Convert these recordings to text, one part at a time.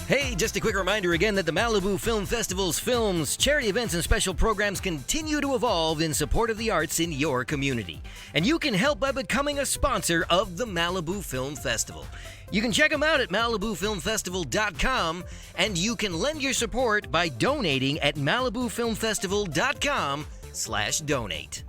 Hey, just a quick reminder again that the Malibu Film Festival's films, charity events, and special programs continue to evolve in support of the arts in your community. And you can help by becoming a sponsor of the Malibu Film Festival. You can check them out at MalibuFilmFestival.com, and you can lend your support by donating at MalibuFilmFestival.com/donate.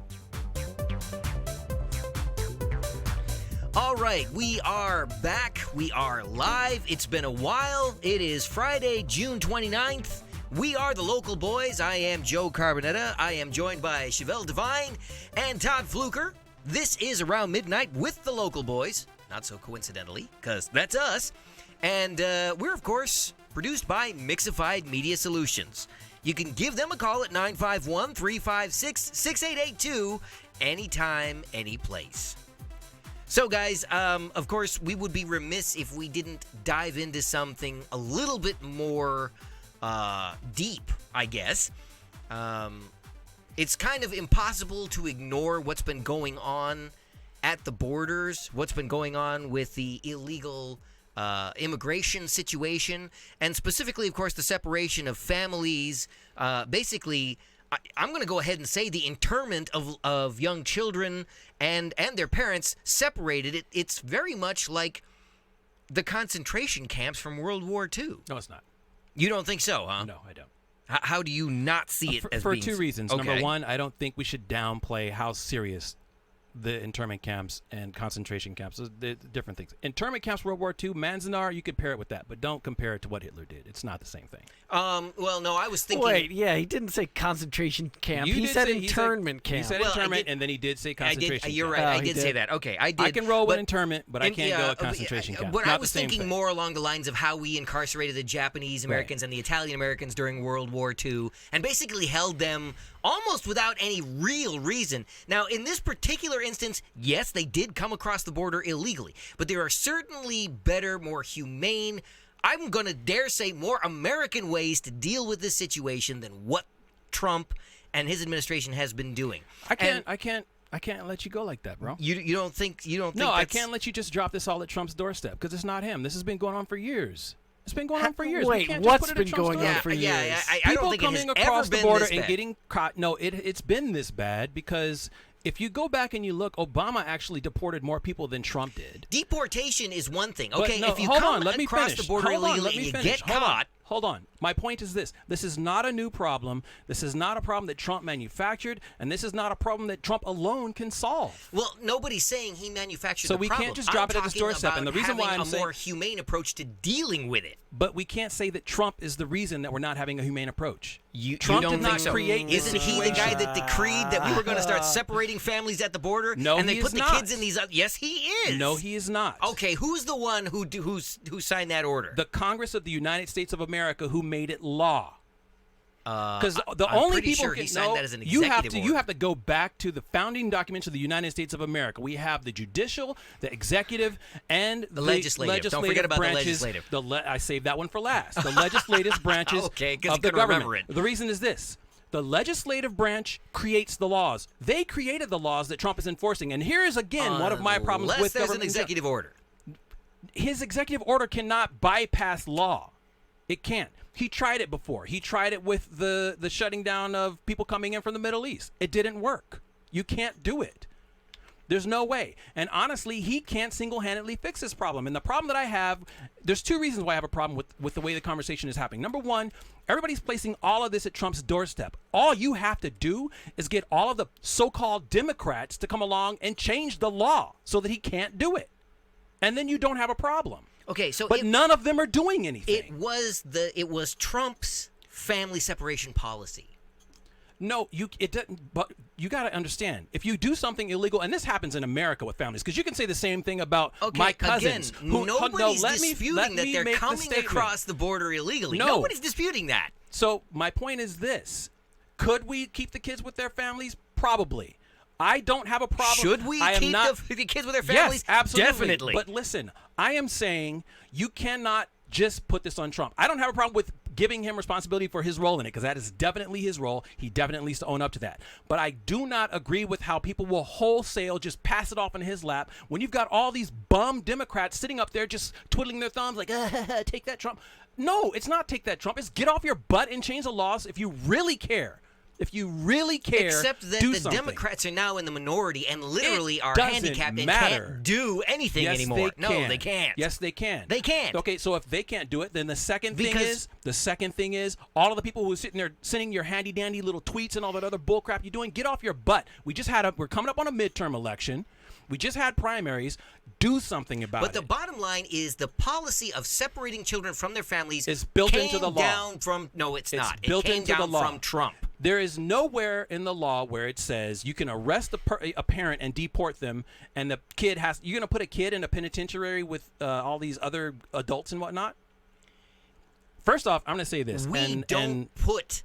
All right, we are back. We are live. It's been a while. It is Friday, June 29th. We are the Local Boys. I am Joe Carbonetta. I am joined by Chevelle Devine and Todd Fluker. This is Around Midnight with the Local Boys. Not so coincidentally, because that's us. And we're, of course, produced by Mixified Media Solutions. You can give them a call at 951-356-6882 anytime, any place. So, guys, of course, we would be remiss if we didn't dive into something a little bit more deep, I guess. It's kind of impossible to ignore what's been going on at the borders, what's been going on with the illegal immigration situation, and specifically, of course, the separation of families. Basically, I'm going to go ahead and say the internment of young children and their parents separated. It's very much like the concentration camps from World War II. No, it's not. You don't think so, huh? No, I don't. How do you not see it as for being... two reasons. Okay. Number one, I don't think we should downplay how serious the internment camps and concentration camps, the different things. Internment camps, World War II, Manzanar, you compare it with that, but don't compare it to what Hitler did. It's not the same thing. Well, no, I was thinking... Wait, yeah, he didn't say concentration camp. He said internment camp. He said internment, and then he did say concentration camp. You're right, I did say that. Okay, I did. I can roll with internment, but I can't go with concentration camp. But I was thinking more along the lines of how we incarcerated the Japanese Americans and the Italian Americans during World War II, and basically held them almost without any real reason. Now, in this particular instance, yes, they did come across the border illegally, but there are certainly better, more humane, I'm going to dare say more American ways to deal with this situation than what Trump and his administration has been doing. I can't let you go like that, bro. You don't think No, I can't let you just drop this all at Trump's doorstep, because it's not him. This has been going on for years. It's been going on for years. Wait, what's been going on for years? Yeah, I don't think it has People coming across ever the border been this and bad. getting caught. No, it's been this bad because if you go back and you look, Obama actually deported more people than Trump did. Deportation is one thing. Okay, no, if you hold come on, let me across finish. the border Hold on, illegally let and me you finish. get caught... Hold on. My point is this. This is not a new problem. This is not a problem that Trump manufactured, and this is not a problem that Trump alone can solve. Well, nobody's saying he manufactured So the we problem. can't just drop it at his doorstep. And the reason why I'm saying a more humane approach to dealing with it. But we can't say that Trump is the reason that we're not having a humane approach. Trump did not create this Isn't he the guy situation. that decreed that we were going to start separating families at the border? No, and they he put is the not. kids in these. Yes, he is. No, he is not. Okay, who's the one who signed that order? The Congress of the United States of America, who made it law. Because the I'm only pretty people sure he can signed know, that as an you executive have to go back to the founding documents of the United States of America. We have the judicial, the executive, and the legislative. Don't forget about branches. the legislative. I saved that one for last. The legislative branches Okay, 'cause of you the couldn't government. remember it. The reason is this. The legislative branch creates the laws. They created the laws that Trump is enforcing. And here is, again, one of my problems with Unless there's government. an executive order. His executive order cannot bypass law. It can't. He tried it before. He tried it with the shutting down of people coming in from the Middle East. It didn't work. You can't do it. There's no way. And honestly, he can't single-handedly fix this problem. And the problem that I have, there's two reasons why I have a problem with the way the conversation is happening. Number one, everybody's placing all of this at Trump's doorstep. All you have to do is get all of the so-called Democrats to come along and change the law so that he can't do it. And then you don't have a problem. Okay, so But none of them are doing anything. It was Trump's family separation policy. No, it doesn't. But you got to understand, if you do something illegal, and this happens in America with families, because you can say the same thing about my cousins. Again, nobody's disputing that they're coming across the border illegally. No. Nobody's disputing that. So my point is this: could we keep the kids with their families? Probably. I don't have a problem. Should we keep the kids with their families? Yes, absolutely. Definitely. But listen, I am saying you cannot just put this on Trump. I don't have a problem with giving him responsibility for his role in it, because that is definitely his role. He definitely needs to own up to that. But I do not agree with how people will wholesale just pass it off in his lap when you've got all these bum Democrats sitting up there just twiddling their thumbs like, take that, Trump. No, it's not take that, Trump. It's get off your butt and change the laws if you really care. If you really care, except that do the something. Democrats are now in the minority and literally are doesn't handicapped and matter. can't do anything Yes, anymore. They No, can. they can't. Yes, they can. They can't. Okay, so if they can't do it, then the second Because- thing is all of the people who are sitting there sending your handy dandy little tweets and all that other bull crap you're doing, get off your butt. We're coming up on a midterm election. We just had primaries. Do something about it. But the bottom line is the policy of separating children from their families is built came into the law. down from it's not. Built it came into the down law. from Trump. There is nowhere in the law where it says you can arrest a parent and deport them, and the kid you're going to put a kid in a penitentiary with all these other adults and whatnot. First off, I'm going to say this: We don't put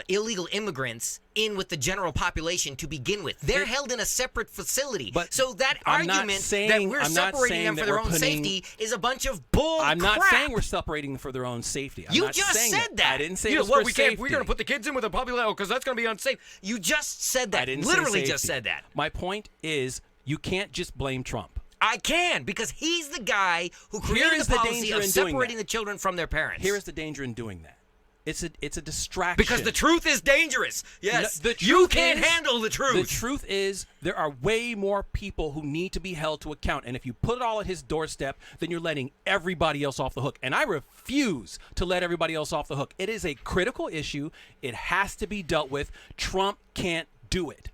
illegal immigrants in with the general population to begin with. They're held in a separate facility. But so that I'm not argument saying- that we're I'm not separating saying them that for their we're own putting- safety is a bunch of bull I'm not crap. saying we're separating them for their own safety. I'm You not just saying said that. I didn't say You it know was what? for We safety. can't. We're going to put the kids in with a population because that's going to be unsafe. You just said that. I didn't Literally say just safety. said that. My point is, you can't just blame Trump. I can because he's the guy who Here created is the the policy danger of in doing separating that. the children from their parents. Here is the danger in doing that. It's a distraction. Because the truth is dangerous. Yes. No, the you truth can't is- handle the truth. The truth is, there are way more people who need to be held to account. And if you put it all at his doorstep, then you're letting everybody else off the hook. And I refuse to let everybody else off the hook. It is a critical issue. It has to be dealt with. Trump can't do it.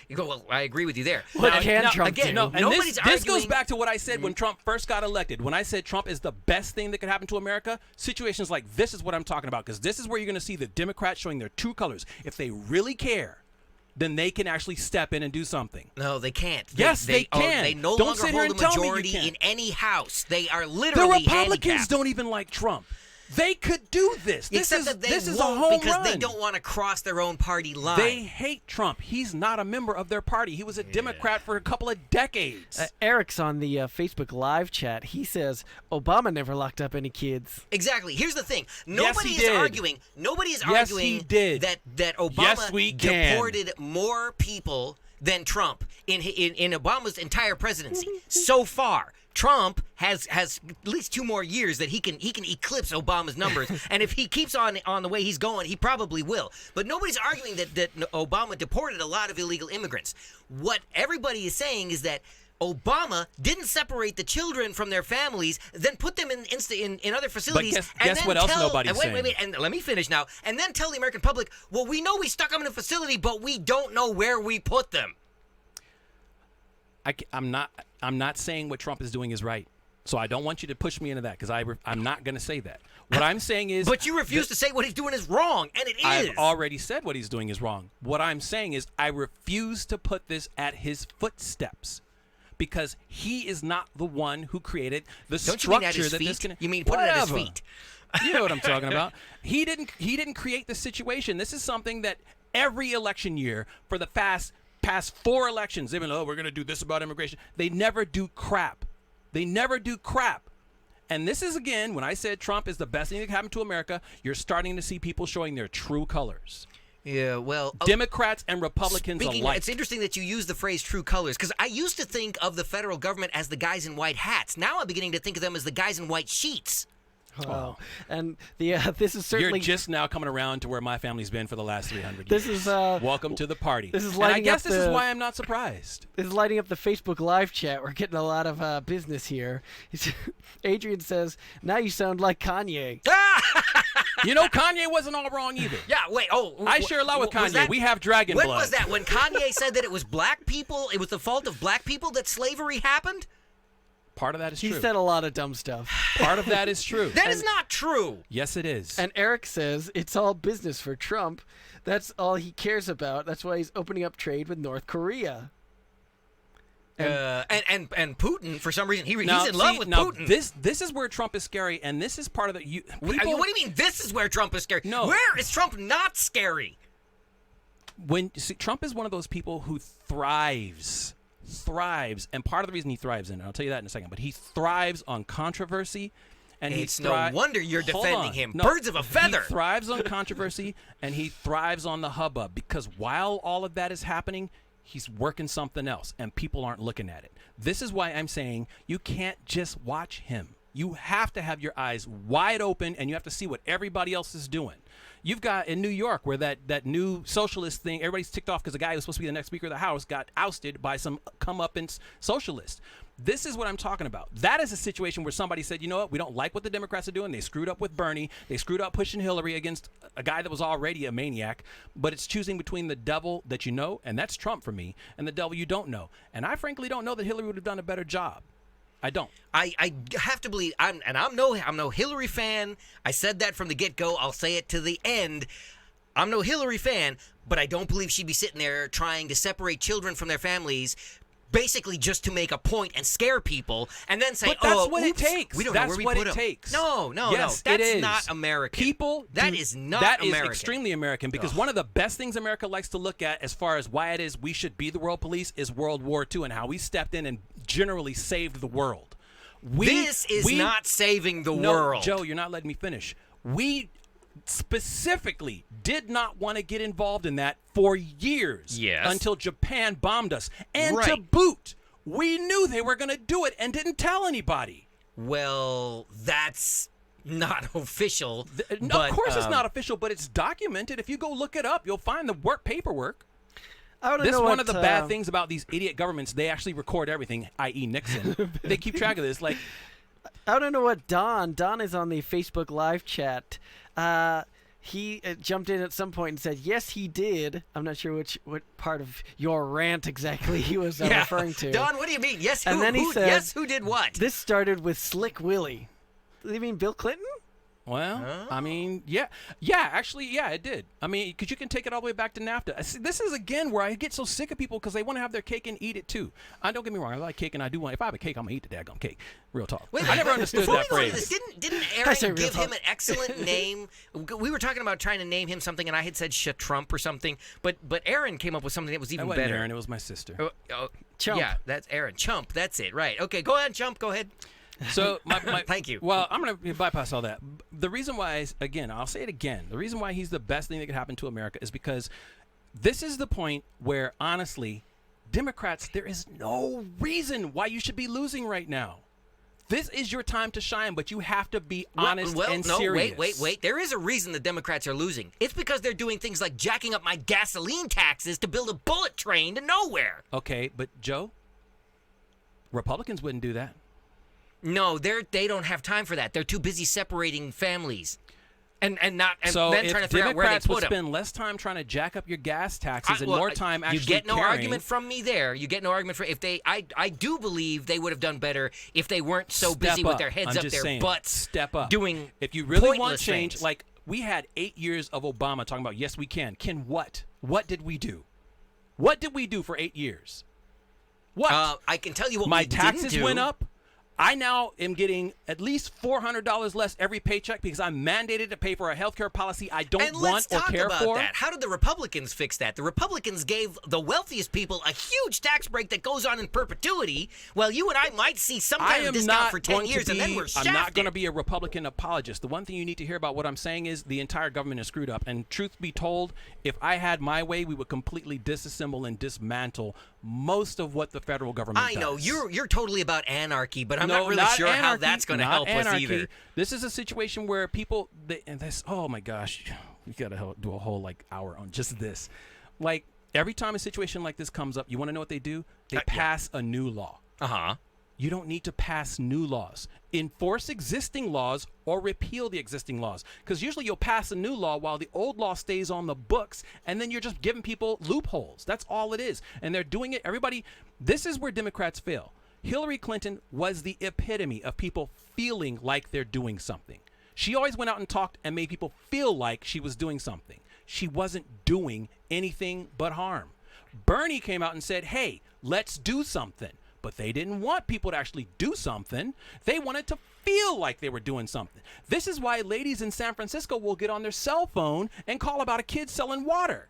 You go, well, I agree with you there. What can Trump again, do? No, and nobody's this goes arguing- back to what I said when Trump first got elected. When I said Trump is the best thing that could happen to America, situations like this is what I'm talking about, because this is where you're going to see the Democrats showing their true colors. If they really care, then they can actually step in and do something. No, they can't. Yes, they can. They no Don't longer sit here hold and a tell me you majority can't. in any house. They are The literally Republicans handicapped. don't even like Trump. They could do this. Except that they this is a won't home because run. they don't want to cross their own party line. They hate Trump. He's not a member of their party. He was a Democrat for a couple of decades. Eric's on the Facebook live chat. He says Obama never locked up any kids. Exactly. Here's the thing. Yes, Nobody he is did. arguing. Nobody is Yes, arguing he did. that Obama Yes, we can. deported more people than Trump in Obama's entire presidency so far. Trump has at least 2 more years that he can eclipse Obama's numbers, and if he keeps on the way he's going, he probably will. But nobody's arguing that Obama deported a lot of illegal immigrants. What everybody is saying is that Obama didn't separate the children from their families, then put them in other facilities. But guess and what then else nobody's wait, saying? and let me finish now. And then tell the American public, well, we know we stuck them in a facility, but we don't know where we put them. I'm not saying what Trump is doing is right. So I don't want you to push me into that because I'm not going to say that. What I'm saying is... But you refuse to say what he's doing is wrong, and it is. I've already said what he's doing is wrong. What I'm saying is I refuse to put this at his footsteps because he is not the one who created the Don't structure you mean at his that feet? this can... You mean put it at his Whatever. feet? You know what I'm talking about. He didn't create the situation. This is something that every election year for the past 4 elections, they've been, we're going to do this about immigration. They never do crap. They never do crap. And this is, again, when I said Trump is the best thing that can happen to America, you're starting to see people showing their true colors. Yeah, well... Democrats and Republicans alike. It's interesting that you use the phrase true colors, because I used to think of the federal government as the guys in white hats. Now I'm beginning to think of them as the guys in white sheets. Oh. And this is certainly... You're just now coming around to where my family's been for the last 300 This years. is Welcome to the party. This is and I lighting guess up this is the- why I'm not surprised. This is lighting up the Facebook live chat. We're getting a lot of business here. Adrian says, now you sound like Kanye. You know, Kanye wasn't all wrong either. Yeah, wait, I share a lot with was Kanye. that- We have dragon When blood. was that? When Kanye said that it was black people, it was the fault of black people that slavery happened? Part of that is He true. said a lot of dumb stuff. Part of that is true. That is not true. Yes, it is. And Eric says it's all business for Trump. That's all he cares about. That's why he's opening up trade with North Korea. And Putin, for some reason, he's in love with now Putin. This is where Trump is scary, and this is part of the... What do you mean this is where Trump is scary? No. Where is Trump not scary? Trump is one of those people who thrives, and part of the reason he thrives in it, I'll tell you that in a second, but he thrives on controversy, and It's no wonder you're Hold defending on. him. No, Birds of a feather. He thrives on controversy, and he thrives on the hubbub, because while all of that is happening, he's working something else, and people aren't looking at it. This is why I'm saying you can't just watch him. You have to have your eyes wide open, and you have to see what everybody else is doing. You've got in New York where that new socialist thing, everybody's ticked off because the guy who was supposed to be the next Speaker of the House got ousted by some comeuppance socialist. This is what I'm talking about. That is a situation where somebody said, you know what, we don't like what the Democrats are doing. They screwed up with Bernie. They screwed up pushing Hillary against a guy that was already a maniac. But it's choosing between the devil that you know, and that's Trump for me, and the devil you don't know. And I frankly don't know that Hillary would have done a better job. I don't. I have to believe, I'm no Hillary fan. I said that from the get-go. I'll say it to the end. I'm no Hillary fan, but I don't believe she'd be sitting there trying to separate children from their families, basically just to make a point and scare people, and then say, but that's "Oh, what oops, it takes. we don't That's know where we what put it them." takes. No, Yes, that's it is. not American. People, that is not that American. is extremely American, because one of the best things America likes to look at, as far as why it is we should be the world police, is World War II and how we stepped in and generally saved the world. This is not saving the world. Joe, you're not letting me finish. We specifically did not want to get involved in that for years. Yes. Until Japan bombed us. And to Right. boot, we knew they were going to do it and didn't tell anybody. Well, that's not official. No, of course it's not official, but it's documented. If you go look it up, you'll find the paperwork. This is one of the bad things about these idiot governments. They actually record everything, i.e. Nixon. They keep track of this. Like, I don't know what Don is on the Facebook live chat. He jumped in at some point and said, yes, he did. I'm not sure what part of your rant exactly he was referring to. Don, what do you mean? Yes, and then he said, yes, who did what? This started with Slick Willie. Do you mean Bill Clinton? well, I mean, actually, it did. I mean, because you can take it all the way back to NAFTA. See, this is, again, where I get so sick of people because they want to have their cake and eat it, too. Don't get me wrong. I like cake, and I do want, if I have a cake, I'm going to eat the daggone cake. Real talk. Wait, I never understood before that we go into phrase. this, didn't I say Aaron real give talk. him an excellent name? We were talking about trying to name him something, and I had said Trump or something, but Aaron came up with something that was even That wasn't better. Aaron, it was my sister. Chump. Yeah, that's Aaron. Chump, that's it, right. Okay, go ahead, Chump, go ahead. So my Thank you. Well, I'm going to bypass all that. The reason why, again, I'll say it again. The reason why he's the best thing that could happen to America is because this is the point where, honestly, Democrats, there is no reason why you should be losing right now. This is your time to shine, but you have to be honest and serious. Wait. There is a reason the Democrats are losing. It's because they're doing things like jacking up my gasoline taxes to build a bullet train to nowhere. Okay, but Joe, Republicans wouldn't do that. No, they don't have time for that. They're too busy separating families, and then trying to figure out where they Democrats would put them. spend less time trying to jack up your gas taxes and more time actually you get no caring. argument from me there. You get no argument for if they. I do believe they would have done better if they weren't so busy Step with up. their heads I'm up just their saying, butts. Step up. Doing if you really want pointless change, things. like we had 8 years of Obama talking about yes we can. Can what? What did we do? What did we do for 8 years? What? I can tell you what My we taxes didn't do. went up. I now am getting at least $400 less every paycheck because I'm mandated to pay for a healthcare policy I don't And want let's or talk care about for. that. How did the Republicans fix that? The Republicans gave the wealthiest people a huge tax break that goes on in perpetuity. Well, you and I might see some kind of discount for 10 years, and then we're shafted. I'm not going to be a Republican apologist. The one thing you need to hear about what I'm saying is the entire government is screwed up. And truth be told, if I had my way, we would completely disassemble and dismantle most of what the federal government does. I know you're totally about anarchy, but I'm No, not really sure how anarchy, that's going to not help us anarchy. either. This is a situation where people, and this, oh my gosh, we got to do a whole like hour on just this. Like every time a situation like this comes up, you want to know what they do? They pass a new law. Uh-huh. You don't need to pass new laws. Enforce existing laws or repeal the existing laws. Because usually you'll pass a new law while the old law stays on the books, and then you're just giving people loopholes. That's all it is. And they're doing it. Everybody, this is where Democrats fail. Hillary Clinton was the epitome of people feeling like they're doing something. She always went out and talked and made people feel like she was doing something. She wasn't doing anything but harm. Bernie came out and said, hey, let's do something. But they didn't want people to actually do something. They wanted to feel like they were doing something. This is why ladies in San Francisco will get on their cell phone and call about a kid selling water.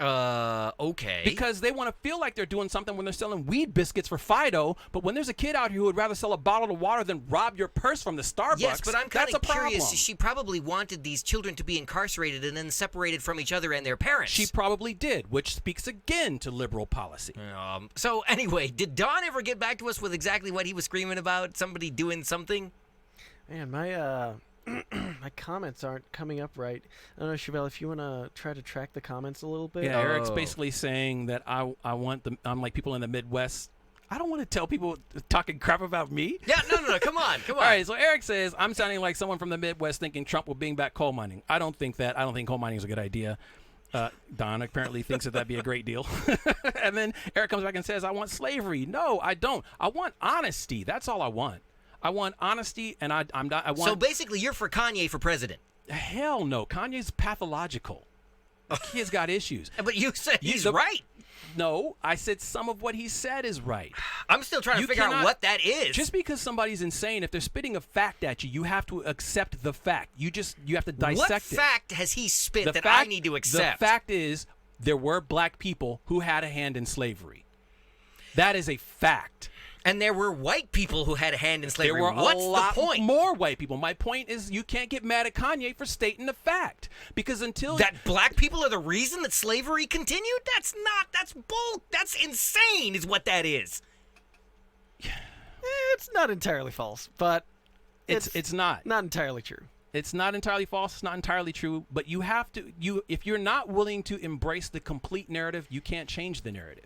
Okay. Because they want to feel like they're doing something when they're selling weed biscuits for Fido, but when there's a kid out here who would rather sell a bottle of water than rob your purse from the Starbucks, yes, but I'm kind that's a of curious. problem. She probably wanted these children to be incarcerated and then separated from each other and their parents. She probably did, which speaks again to liberal policy. So anyway, did Don ever get back to us with exactly what he was screaming about? Somebody doing something? Man, my my comments aren't coming up right. I don't know, Chevelle, if you want to try to track the comments a little bit. Yeah, Eric's basically saying that I'm like people in the Midwest. I don't want to tell people talking crap about me. Yeah, no, come on. All right, so Eric says, I'm sounding like someone from the Midwest thinking Trump will bring back coal mining. I don't think that. I don't think coal mining is a good idea. Don apparently thinks that'd be a great deal. And then Eric comes back and says, I want slavery. No, I don't. I want honesty. That's all I want. I want honesty, and I'm not. I want. So basically, you're for Kanye for president. Hell no. Kanye's pathological. He has got issues. But you said he's right. No, I said some of what he said is right. I'm still trying to figure out what that is. Just because somebody's insane, if they're spitting a fact at you, you have to accept the fact. You have to dissect it. What fact has he spit that I need to accept? The fact is, there were black people who had a hand in slavery. That is a fact. And there were white people who had a hand in slavery. There were What's a lot the point? more white people. My point is you can't get mad at Kanye for stating the fact. Because until... That black people are the reason that slavery continued? That's insane is what that is. It's not entirely false, but it's not. Not entirely true. It's not entirely false. It's not entirely true. But you have to... If you're not willing to embrace the complete narrative, you can't change the narrative.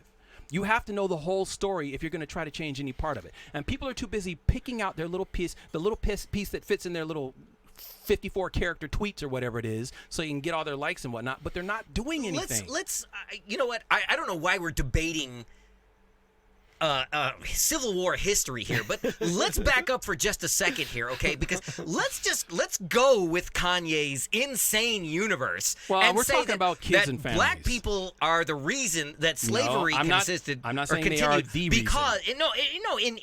You have to know the whole story if you're going to try to change any part of it. And people are too busy picking out their little piece, the little piece that fits in their little 54-character tweets or whatever it is, so you can get all their likes and whatnot, but they're not doing anything. Let's you know what? I don't know why we're debating Civil War history here, but let's back up for just a second here, okay? Because let's go with Kanye's insane universe. Well, and we're say talking about kids that and families. Black people are the reason that slavery consisted. I'm not or saying continued they are the because reason.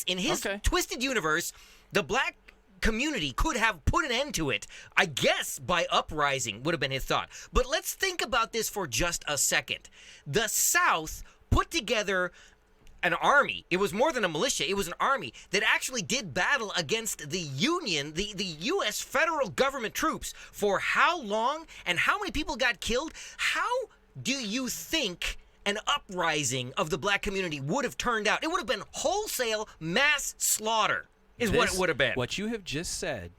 in his Okay. twisted universe, the black community could have put an end to it, I guess, by uprising would have been his thought. But let's think about this for just a second. The South put together an army. It was more than a militia. It was an army that actually did battle against the Union, the U.S. federal government troops for how long and how many people got killed? How do you think an uprising of the black community would have turned out? It would have been wholesale mass slaughter is what it would have been. What you have just said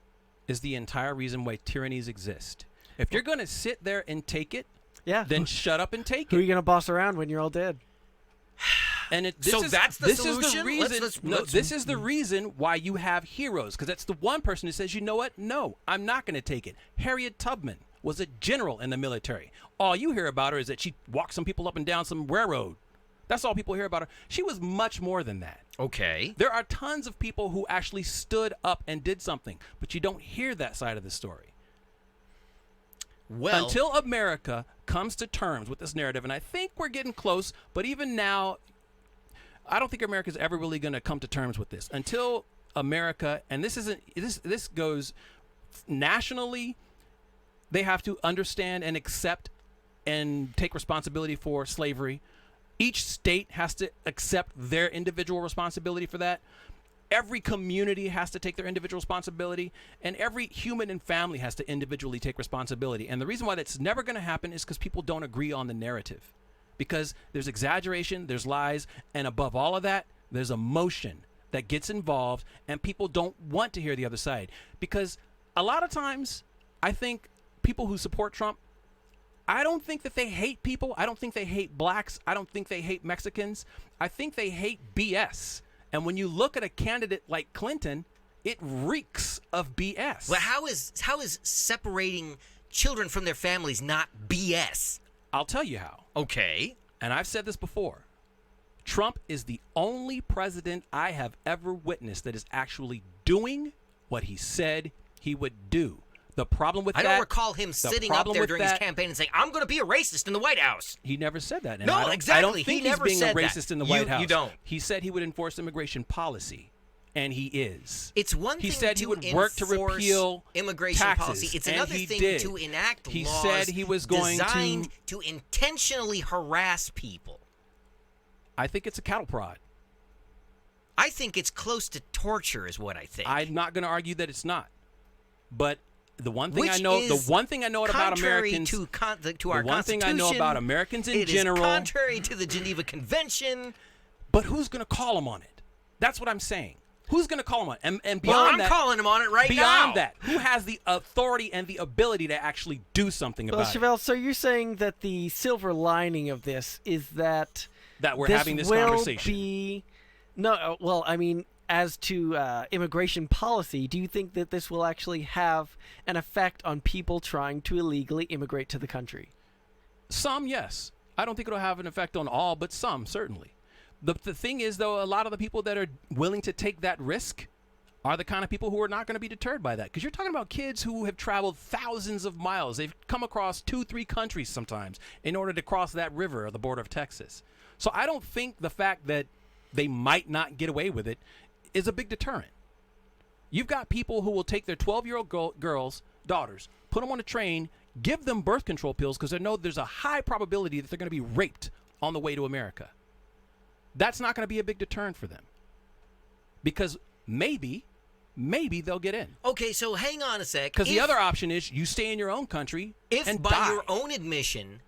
is the entire reason why tyrannies exist. If you're going to sit there and take it, then shut up and take Who are it. you going to boss around when you're all dead? And that's the solution? Is the reason. This is the reason why you have heroes, because that's the one person who says, you know what? No, I'm not going to take it. Harriet Tubman was a general in the military. All you hear about her is that she walked some people up and down some railroad. That's all people hear about her. She was much more than that. Okay. There are tons of people who actually stood up and did something, but you don't hear that side of the story. Well, until America comes to terms with this narrative, and I think we're getting close, but even now, I don't think America's ever really going to come to terms with this. Until America, and this goes nationally, they have to understand and accept and take responsibility for slavery. Each state has to accept their individual responsibility for that. Every community has to take their individual responsibility, and every human and family has to individually take responsibility. And the reason why that's never going to happen is because people don't agree on the narrative. Because there's exaggeration, there's lies, and above all of that, there's emotion that gets involved, and people don't want to hear the other side. Because a lot of times, I think people who support Trump, I don't think that they hate people. I don't think they hate blacks. I don't think they hate Mexicans. I think they hate BS. And when you look at a candidate like Clinton, it reeks of BS. Well, how is separating children from their families not BS? I'll tell you how. Okay. And I've said this before. Trump is the only president I have ever witnessed that is actually doing what he said he would do. The problem with I don't recall him sitting up there during his that, campaign and saying, I'm going to be a racist in the White House. He never said that. And No, exactly. I don't think He never he's being said a racist that. in the White House. You don't. He said he would enforce immigration policy. and he is. It's one He thing said to he would work to enforce repeal immigration taxes, policy. It's and another he thing did. to enact He laws said he was going designed to intentionally harass people. I think it's a cattle prod. I think it's close to torture is what I think. I'm not going to argue that it's not. But the one thing Which I know, is about contrary Americans, to our the one thing I know Constitution, about Americans in it is general, contrary to the Geneva Convention. but who's going to call them on it? That's what I'm saying. Who's going to call them on it? And Well, beyond I'm that, calling him on it right now. beyond that, who has the authority and the ability to actually do something Well, about it? Chevelle, so you're saying that the silver lining of this is that That we're this having this will conversation. be no. Well, I mean, as to immigration policy, do you think that this will actually have an effect on people trying to illegally immigrate to the country? Some, yes. I don't think it'll have an effect on all, but some, certainly. The thing is, though, a lot of the people that are willing to take that risk are the kind of people who are not going to be deterred by that. Because you're talking about kids who have traveled thousands of miles. They've come across 2-3 countries sometimes in order to cross that river or the border of Texas. So I don't think the fact that they might not get away with it is a big deterrent. You've got people who will take their 12-year-old daughters, put them on a train, give them birth control pills because they know there's a high probability that they're going to be raped on the way to America. That's not going to be a big deterrent for them. Because maybe they'll get in. Okay, so hang on a sec. Because the other option is you stay in your own country If and by die. your own admission,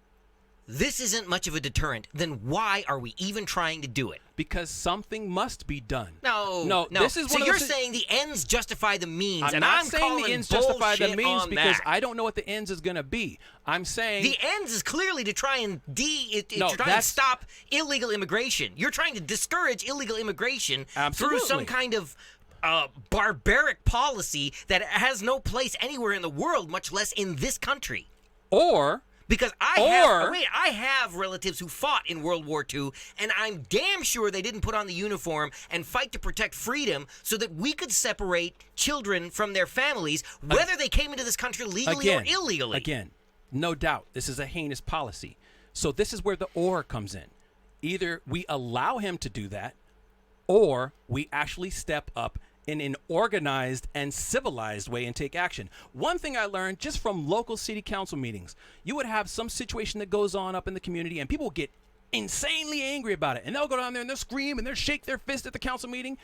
this isn't much of a deterrent, then why are we even trying to do it? Because something must be done. No. This is so one of you're those saying the ends justify the means, I'm and not I'm saying calling the ends justify the bullshit means on because that. I don't know what the ends is going to be. I'm saying The ends is clearly to try and No, to try and that's- stop illegal immigration. You're trying to discourage illegal immigration Absolutely. through some kind of barbaric policy that has no place anywhere in the world, much less in this country. or Because I have relatives who fought in World War II, and I'm damn sure they didn't put on the uniform and fight to protect freedom so that we could separate children from their families, whether they came into this country legally or illegally. Again, no doubt, this is a heinous policy. So this is where the or comes in. Either we allow him to do that, or we actually step up in an organized and civilized way and take action. One thing I learned just from local city council meetings, you would have some situation that goes on up in the community and people get insanely angry about it. And they'll go down there and they'll scream and they'll shake their fist at the council meeting.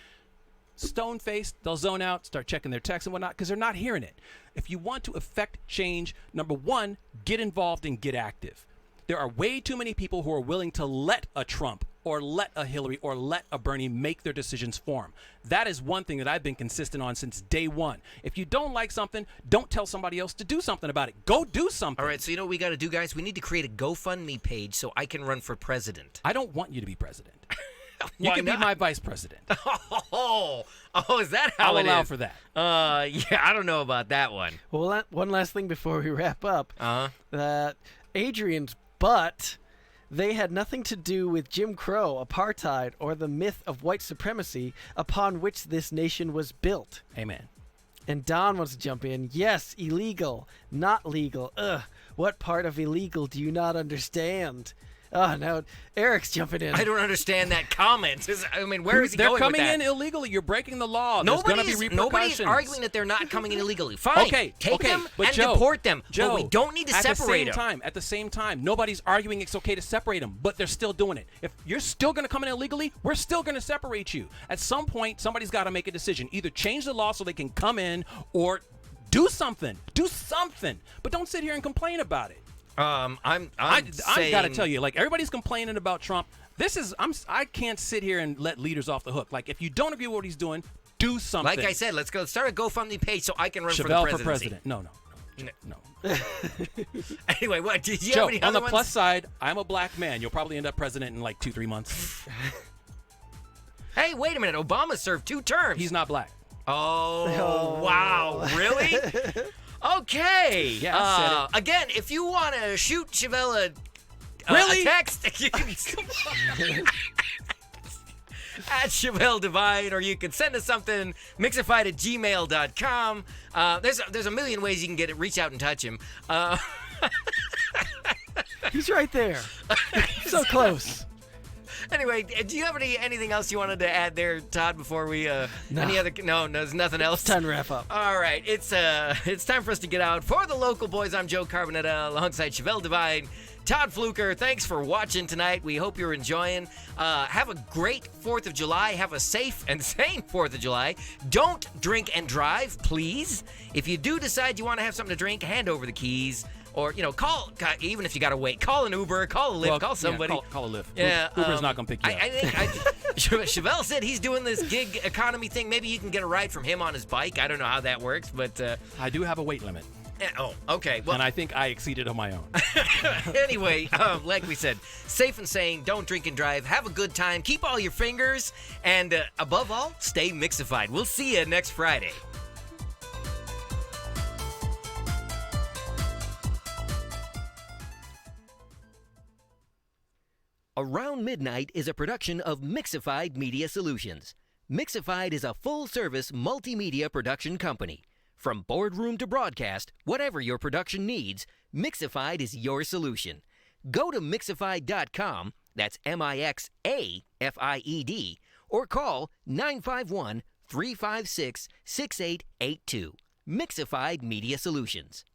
Stone-faced, they'll zone out, start checking their texts and whatnot because they're not hearing it. If you want to affect change, number one, get involved and get active. There are way too many people who are willing to let a Trump or let a Hillary or let a Bernie make their decisions for them. That is one thing that I've been consistent on since day one. If you don't like something, don't tell somebody else to do something about it. Go do something. All right, so you know what we got to do, guys? We need to create a GoFundMe page so I can run for president. I don't want you to be president. You Why can not? be my vice president. Oh, is that how I'll it allow is? for that. Yeah, I don't know about that one. Well, one last thing before we wrap up. Uh-huh. Adrian's butt, they had nothing to do with Jim Crow, apartheid, or the myth of white supremacy upon which this nation was built. Amen. And Don wants to jump in. Yes, illegal, not legal. Ugh, what part of illegal do you not understand? Oh, now Eric's jumping in. I don't understand that comment. I mean, where is he They're going coming with that? in illegally. You're breaking the law. There's going to be repercussions. Nobody's arguing that they're not coming in illegally. Fine. Okay, Take them but and Joe, deport them. Joe, but we don't need to separate them. At the same time, nobody's arguing it's okay to separate them, but they're still doing it. If you're still going to come in illegally, we're still going to separate you. At some point, somebody's got to make a decision. Either change the law so they can come in or do something. Do something. But don't sit here and complain about it. I got to tell you, like, everybody's complaining about Trump. I can't sit here and let leaders off the hook. Like, if you don't agree with what he's doing, do something. Like I said, let's go start a GoFundMe page so I can run Chevelle for for the presidency. president. No. Anyway, what? Did you Joe, have any on other the ones? plus side, I'm a black man. You'll probably end up president in like 2-3 months. Hey, wait a minute. Obama served 2 terms. He's not black. Oh, wow. Really? Okay. Yeah, I said Again, if you want to shoot Chevelle Really? a text, you can at Chevelle Divine, or you can send us something, mixerfight@gmail.com. There's a million ways you can reach out and touch him. He's right there. So close. Anyway, do you have anything else you wanted to add there, Todd, before we No, there's nothing else. It's time to wrap up. All right, it's time for us to get out. For the local boys, I'm Joe Carbonetta alongside Chevelle Devine, Todd Fluker. Thanks for watching tonight. We hope you're enjoying. Have a great 4th of July. Have a safe and sane 4th of July. Don't drink and drive, please. If you do decide you want to have something to drink, hand over the keys. Or, call, even if you got to wait, call an Uber, call a Lyft, call somebody. Yeah, call a Lyft. Yeah, Uber's not going to pick you up. I think Chevelle said he's doing this gig economy thing. Maybe you can get a ride from him on his bike. I don't know how that works, but... I do have a weight limit. Oh, okay. Well, and I think I exceeded on my own. Anyway, like we said, safe and sane, don't drink and drive, have a good time, keep all your fingers, and above all, stay mixified. We'll see you next Friday. Around Midnight is a production of Mixified Media Solutions. Mixified is a full-service multimedia production company. From boardroom to broadcast, whatever your production needs, Mixified is your solution. Go to Mixified.com, that's MIXAFIED, or call 951-356-6882. Mixified Media Solutions.